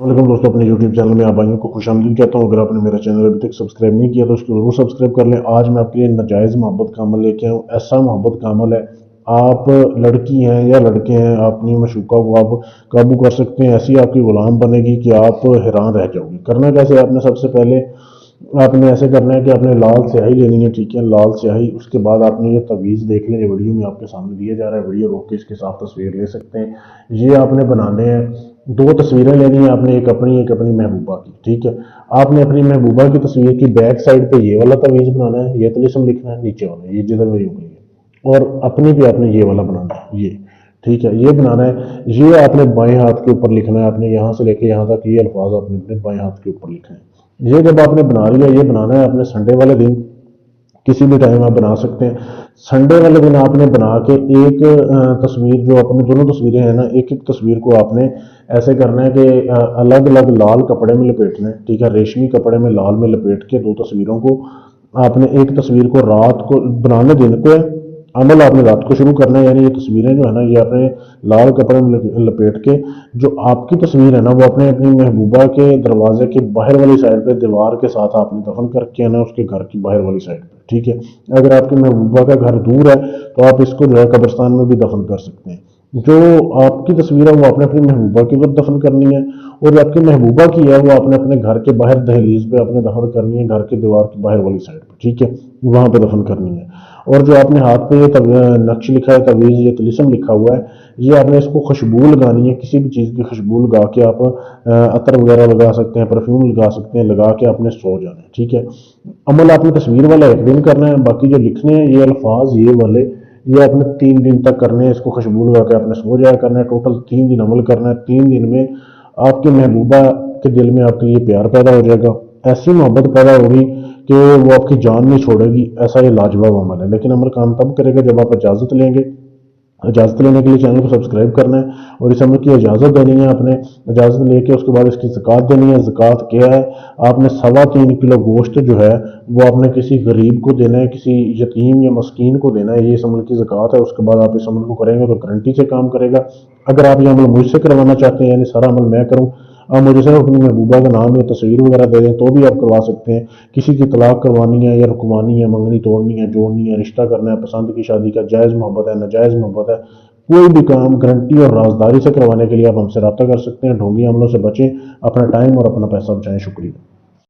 वालेकुम दोस्तों, अपने YouTube चैनल में आप भाइयों को खुश आमदीद कहता हूँ। अगर आपने मेरा चैनल अभी तक सब्सक्राइब नहीं किया तो उसको जरूर सब्सक्राइब कर लें। आज मैं आपके लिए नाजायज़ मोहब्बत का अमल लेके आया हूँ। ऐसा मोहब्बत का अमल है, आप लड़की हैं या लड़के हैं, अपनी मशूका को आप काबू कर सकते हैं। ऐसी आपकी गुलाम बनेगी कि आप हैरान रह जाओगे। करना कैसे, आपने सबसे पहले आपने ऐसे करना है कि आपने लाल स्याही लेनी है, ठीक है, लाल स्याही। उसके बाद आपने ये तवीज़ देख लें, ये वीडियो में आपके सामने दिया जा रहा है, वीडियो रोक के इसके साथ तस्वीर ले सकते हैं। ये आपने बनाने हैं, दो तस्वीरें लेनी है आपने, एक अपनी महबूबा की, ठीक है। आपने अपनी महबूबा की तस्वीर की बैक साइड पे ये वाला तवीज़ बनाना है, ये तलिस्म लिखना है, नीचे वाला ये जिधर मेरी उंगली है, और अपनी भी आपने ये वाला बनाना है, ये, ठीक है, ये बनाना है। ये आपने बाएं हाथ के ऊपर लिखना है, आपने यहाँ से लेके यहाँ तक ये अल्फाज आपने अपने बाएं हाथ के ऊपर लिखने हैं। ये जब आपने बना लिया, ये बनाना है आपने संडे वाले दिन, किसी भी टाइम आप बना सकते हैं। संडे वाले दिन आपने बना के एक तस्वीर, जो अपने दोनों तस्वीरें हैं ना, एक एक तस्वीर को आपने ऐसे करना है कि अलग अलग लाल कपड़े में लपेटना है, ठीक है, रेशमी कपड़े में लाल में लपेट के दो तस्वीरों को आपने, एक तस्वीर को रात को बनाने, दिन को है, अमल आपने रात को शुरू करना है। यानी ये तस्वीरें जो है ना, ये आपने लाल कपड़े में लपेट के, जो आपकी तस्वीर है ना, वो अपने अपनी महबूबा के दरवाजे के बाहर वाली साइड पे दीवार के साथ आपने दफन करके है ना, उसके घर की बाहर वाली साइड पे, ठीक है। अगर आपकी महबूबा का घर दूर है तो आप इसको जो है कब्रिस्तान में भी दफन कर सकते हैं। जो आपकी तस्वीर है वो आपने अपनी महबूबा की तरफ दफन करनी है, और जो आपकी महबूबा की है वो आपने अपने घर के बाहर दहलीज पे अपने दफन करनी है, घर की दीवार की बाहर वाली साइड पे, ठीक है, वहां पे दफन करनी है। और जो आपने हाथ पे ये नक्श लिखा है, तवीज़, ये तिलिस्म लिखा हुआ है, ये आपने इसको खुशबू लगानी है, किसी भी चीज़ की खुशबू लगा के आप अतर वगैरह लगा सकते हैं, परफ्यूम लगा सकते हैं, लगा के आपने सो जाना है, ठीक है। अमल आपने तस्वीर वाला एक दिन करना है, बाकी जो लिखने हैं ये अल्फाज ये वाले, ये आपने 3 दिन तक करने हैं। इसको खुशबू लगा के आपने सो जाया करना है। टोटल 3 दिन अमल करना है। 3 दिन में आपकी महबूबा के दिल में आपके लिए प्यार पैदा हो जाएगा, ऐसी मोहब्बत पैदा होगी कि वो आपकी जान नहीं छोड़ेगी। ऐसा ये लाजवाब अमल है। लेकिन अमल काम तब करेगा जब आप इजाज़त लेंगे। इजाज़त लेने के लिए चैनल को सब्सक्राइब करना है और इस अमल की इजाज़त देनी है आपने। इजाज़त लेके उसके बाद इसकी ज़कात देनी है। ज़कात क्या है, आपने 3.25 किलो गोश्त जो है वो आपने किसी गरीब को देना है, किसी यतीम या मस्कीन को देना है। ये इस अमल की ज़कात है। उसके बाद आप इस अमल को करेंगे तो गारंटी से काम करेगा। अगर आप ये अमल मुझसे करवाना चाहते हैं, यानी सारा अमल मैं करूँ, आप मुझे सिर्फ अपनी महबूबा का नाम या तस्वीर वगैरह दे दें तो भी आप करवा सकते हैं। किसी की तलाक करवानी है या रुकवानी है, मंगनी तोड़नी है, जोड़नी है, रिश्ता करना है, पसंद की शादी का, जायज़ मोहब्बत है, नाजायज़ मोहब्बत है, कोई भी काम गारंटी और राजदारी से करवाने के लिए आप हमसे रब्ता कर सकते हैं। ढोंगी अमलों से बचें, अपना टाइम और अपना पैसा बचाएं। शुक्रिया।